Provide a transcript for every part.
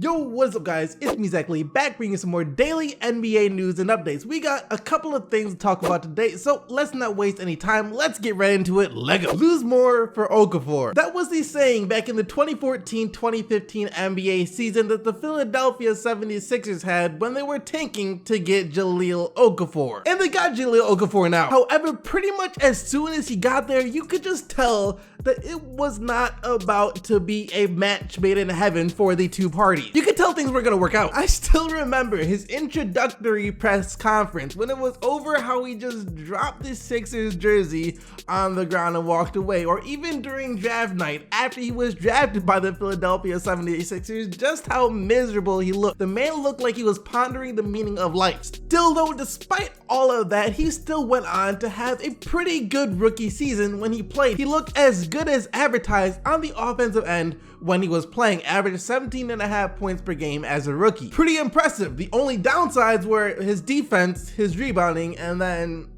Yo, what's up guys, it's me Zach Lee, back bringing some more daily NBA news and updates. We got a couple of things to talk about today, so let's not waste any time, let's get right into it. Lego. Lose more for Okafor. That was the saying back in the 2014-2015 NBA season that the Philadelphia 76ers had when they were tanking to get Jahlil Okafor. And they got Jahlil Okafor now. However, pretty much as soon as he got there, you could just tell that it was not about to be a match made in heaven for the two parties. You could tell things were gonna work out. I still remember his introductory press conference when it was over how he just dropped his Sixers jersey on the ground and walked away, or even during draft night after he was drafted by the Philadelphia 76ers, just how miserable he looked. The man looked like he was pondering the meaning of life. Still though, despite all of that, he still went on to have a pretty good rookie season when he played. He looked as good as advertised on the offensive end when he was playing, averaged 17.5 points per game as a rookie. Pretty impressive. The only downsides were his defense, his rebounding, and then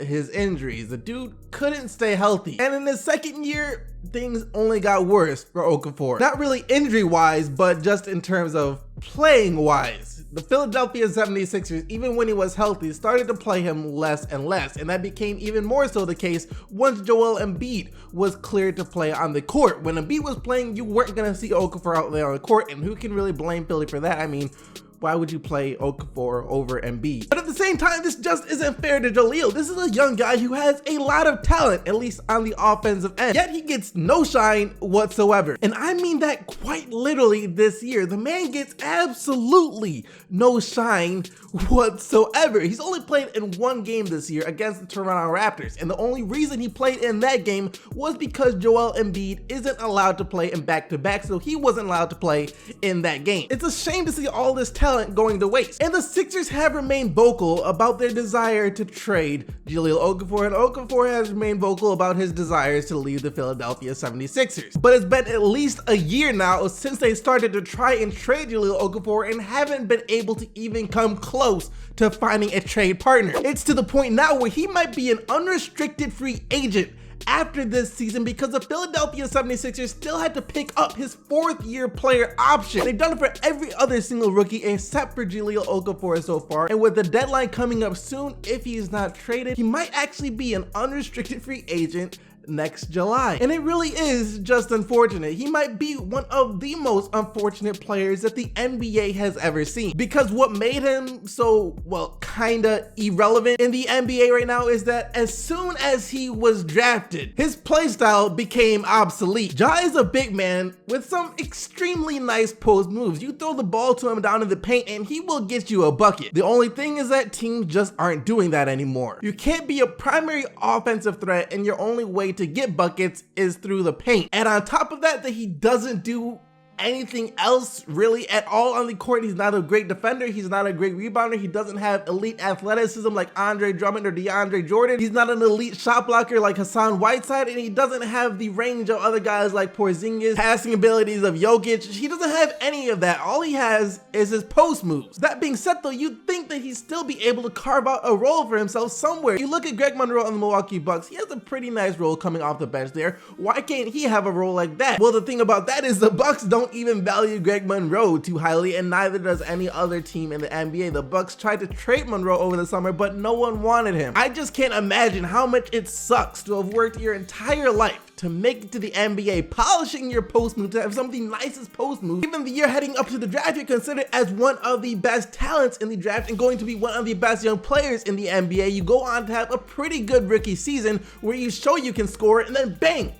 his injuries. The dude couldn't stay healthy. And in his second year, things only got worse for Okafor. Not really injury wise, but just in terms of playing wise. The Philadelphia 76ers, even when he was healthy, started to play him less and less, and that became even more so the case once Joel Embiid was cleared to play on the court. When Embiid was playing, you weren't gonna see Okafor out there on the court, and who can really blame Philly for that? I mean, why would you play Okafor over Embiid? But at the same time, this just isn't fair to Jahlil. This is a young guy who has a lot of talent, at least on the offensive end, yet he gets no shine whatsoever. And I mean that quite literally this year. The man gets absolutely no shine whatsoever. He's only played in one game this year against the Toronto Raptors, and the only reason he played in that game was because Joel Embiid isn't allowed to play in back-to-back, so he wasn't allowed to play in that game. It's a shame to see all this talent going to waste. And the Sixers have remained vocal about their desire to trade Jahlil Okafor, and Okafor has remained vocal about his desires to leave the Philadelphia 76ers. But it's been at least a year now since they started to try and trade Jahlil Okafor and haven't been able to even come close to finding a trade partner. It's to the point now where he might be an unrestricted free agent after this season because the Philadelphia 76ers still had to pick up his fourth-year player option. They've done it for every other single rookie except for Jahlil Okafor so far, and with the deadline coming up soon, if he's not traded, he might actually be an unrestricted free agent next July. And it really is just unfortunate. He might be one of the most unfortunate players that the NBA has ever seen, because what made him so, well, kinda irrelevant in the NBA right now is that as soon as he was drafted, his playstyle became obsolete. Ja is a big man with some extremely nice post moves. You throw the ball to him down in the paint and he will get you a bucket. The only thing is that teams just aren't doing that anymore. You can't be a primary offensive threat and your only way to get buckets is through the paint. And on top of that, he doesn't do anything else really at all on the court. He's not a great defender, he's not a great rebounder, he doesn't have elite athleticism like Andre Drummond or DeAndre Jordan, he's not an elite shot blocker like Hassan Whiteside, and he doesn't have the range of other guys like Porzingis, passing abilities of Jokic. He doesn't have any of that. All he has is his post moves. That being said though, you'd think that he'd still be able to carve out a role for himself somewhere. You look at Greg Monroe on the Milwaukee Bucks, he has a pretty nice role coming off the bench there. Why can't he have a role like that? Well, the thing about that is the Bucks don't even value Greg Monroe too highly, and neither does any other team in the NBA. The Bucks tried to trade Monroe over the summer, but no one wanted him. I just can't imagine how much it sucks to have worked your entire life to make it to the NBA, polishing your post move, to have some of the nicest post moves. Even the year heading up to the draft, you're considered as one of the best talents in the draft and going to be one of the best young players in the NBA. You go on to have a pretty good rookie season where you show you can score, and then bang,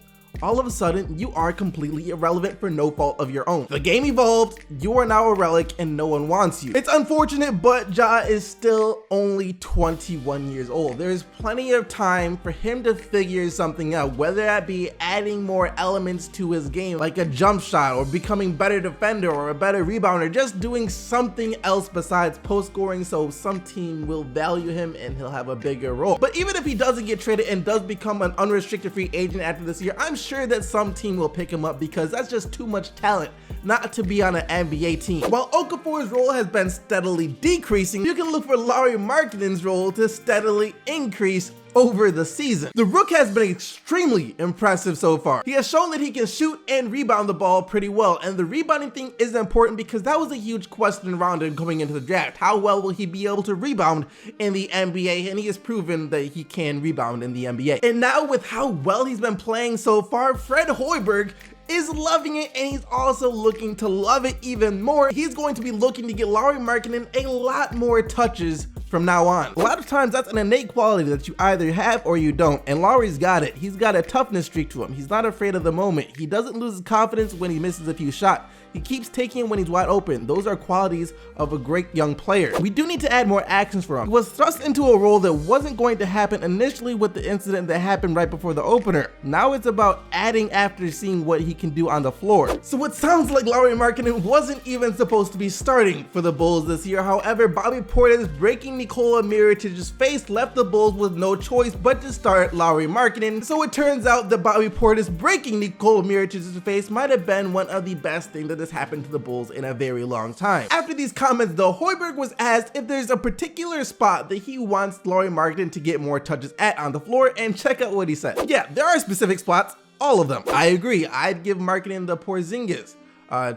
all of a sudden, you are completely irrelevant for no fault of your own. The game evolved, you are now a relic, and no one wants you. It's unfortunate, but Ja is still only 21 years old. There's plenty of time for him to figure something out, whether that be adding more elements to his game, like a jump shot, or becoming a better defender, or a better rebounder, just doing something else besides post scoring, so some team will value him and he'll have a bigger role. But even if he doesn't get traded and does become an unrestricted free agent after this year, I'm sure that some team will pick him up because that's just too much talent not to be on an NBA team. While Okafor's role has been steadily decreasing, you can look for Lauri Markkanen's role to steadily increase over the season. The Rook has been extremely impressive so far. He has shown that he can shoot and rebound the ball pretty well, and the rebounding thing is important because that was a huge question around him coming into the draft. How well will he be able to rebound in the NBA? And he has proven that he can rebound in the NBA. And now with how well he's been playing so far, Fred Hoiberg is loving it, and he's also looking to love it even more. He's going to be looking to get Lauri Markkanen a lot more touches from now on. A lot of times that's an innate quality that you either have or you don't, and Lauri's got it. He's got a toughness streak to him. He's not afraid of the moment. He doesn't lose his confidence when he misses a few shots. He keeps taking it when he's wide open. Those are qualities of a great young player. We do need to add more actions for him. He was thrust into a role that wasn't going to happen initially with the incident that happened right before the opener. Now it's about adding after seeing what he can do on the floor. So it sounds like Lauri Markkanen wasn't even supposed to be starting for the Bulls this year. However, Bobby Portis breaking Nikola Mirotic's face left the Bulls with no choice but to start Lauri Markkanen. So it turns out that Bobby Portis breaking Nikola Mirotic's face might have been one of the best things that has happened to the Bulls in a very long time. After these comments though, Hoiberg was asked if there's a particular spot that he wants Lauri Markkanen to get more touches at on the floor, and check out what he said. Yeah, there are specific spots, all of them. I agree, I'd give Markkanen the Porzingis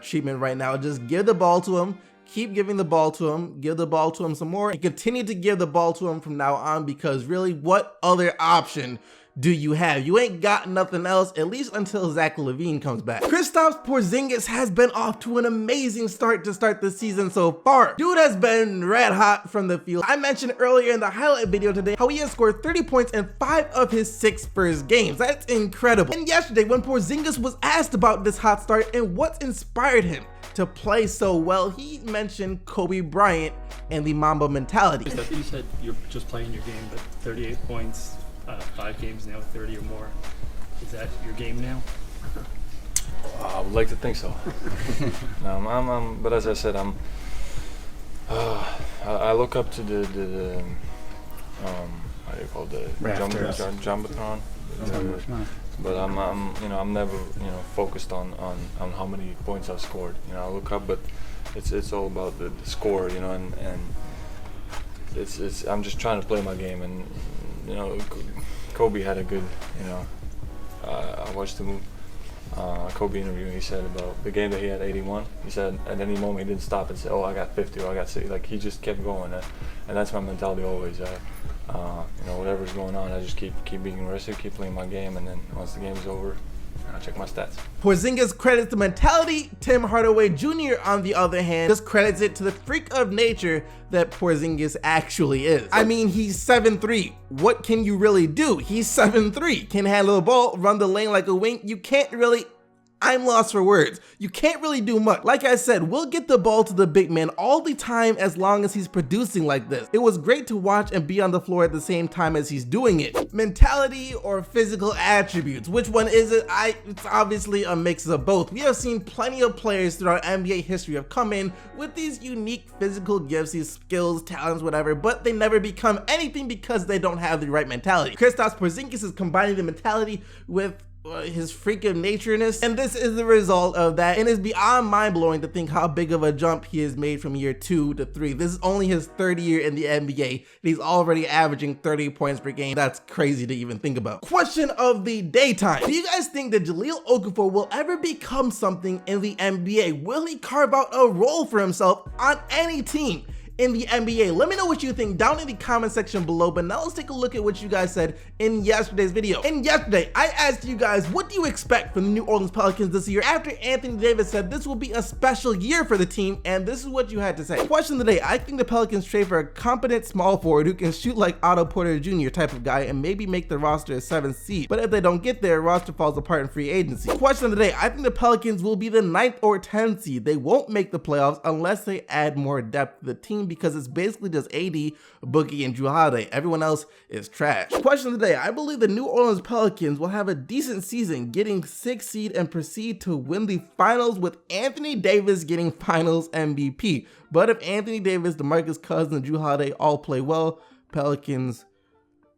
treatment right now. Just give the ball to him, keep giving the ball to him, give the ball to him some more, and continue to give the ball to him from now on, because really, what other option do you have? You ain't got nothing else, at least until Zach LaVine comes back. Kristaps Porzingis has been off to an amazing start to start the season so far. Dude has been red hot from the field. I mentioned earlier in the highlight video today how he has scored 30 points in 5 of his 6 first games. That's incredible. And yesterday when Porzingis was asked about this hot start and what's inspired him to play so well, he mentioned Kobe Bryant and the Mamba mentality. You said you're just playing your game, but 38 points, 5 games now, 30 or more. Is that your game now? I would like to think so. But as I said, I look up to the how do you call the jumbotron. But I'm never focused on how many points I've scored. I look up, but it's all about the score, and it's I'm just trying to play my game. And Kobe had a good, I watched the Kobe interview. He said about the game that he had 81. He said at any moment he didn't stop and say, "Oh, I got 50," or "I got 60." Like he just kept going, and that's my mentality always. Whatever's going on, I just keep being aggressive, keep playing my game, and then once the game is over, I'll check my stats. Porzingis credits the mentality. Tim Hardaway Jr., on the other hand, just credits it to the freak of nature that Porzingis actually is. I mean, he's 7'3". What can you really do? He's 7'3", can handle the ball, run the lane like a wing. You can't really... I'm lost for words. You can't really do much. Like I said, we'll get the ball to the big man all the time as long as he's producing like this. It was great to watch and be on the floor at the same time as he's doing it. Mentality or physical attributes, which one is it? It's obviously a mix of both. We have seen plenty of players throughout NBA history have come in with these unique physical gifts, these skills, talents, whatever, but they never become anything because they don't have the right mentality. Kristaps Porzingis is combining the mentality with his freak of natureness, and this is the result of that, and it's beyond mind-blowing to think how big of a jump he has made from year 2 to 3. This is only his 3rd year in the NBA, and he's already averaging 30 points per game. That's crazy to even think about. Question of the daytime: do you guys think that Jahlil Okafor will ever become something in the NBA? Will he carve out a role for himself on any team in the NBA? Let me know what you think down in the comment section below. But now let's take a look at what you guys said in yesterday's video. And yesterday, I asked you guys, what do you expect from the New Orleans Pelicans this year, after Anthony Davis said this will be a special year for the team, and this is what you had to say. Question of the day: I think the Pelicans trade for a competent small forward who can shoot like Otto Porter Jr. type of guy and maybe make the roster a 7th seed. But if they don't get there, roster falls apart in free agency. Question of the day: I think the Pelicans will be the 9th or 10th seed. They won't make the playoffs unless they add more depth to the team, because it's basically just AD, Boogie, and Jrue Holiday. Everyone else is trash. Question of the day: I believe the New Orleans Pelicans will have a decent season, getting 6th seed and proceed to win the finals, with Anthony Davis getting finals MVP. But if Anthony Davis, DeMarcus Cousins, and Jrue Holiday all play well, Pelicans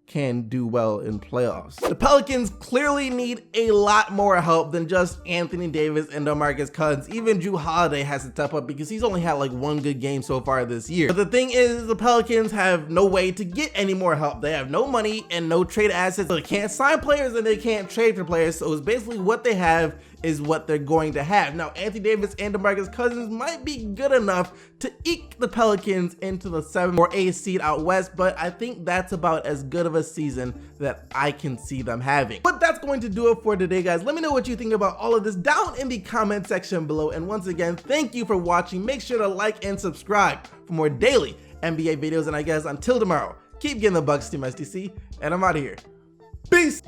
can do well in playoffs. The Pelicans clearly need a lot more help than just Anthony Davis and DeMarcus Cousins. Even Jrue Holiday has to step up because he's only had like one good game so far this year. But the thing is, the Pelicans have no way to get any more help. They have no money and no trade assets. So they can't sign players and they can't trade for players. So it's basically what they have is what they're going to have. Now, Anthony Davis and DeMarcus Cousins might be good enough to eke the Pelicans into the 7th or 8th seed out west, but I think that's about as good of a season that I can see them having. But that's going to do it for today, guys. Let me know what you think about all of this down in the comment section below. And once again, thank you for watching. Make sure to like and subscribe for more daily NBA videos. And I guess until tomorrow, keep getting the Bucks, Team STC, and I'm out of here. Peace!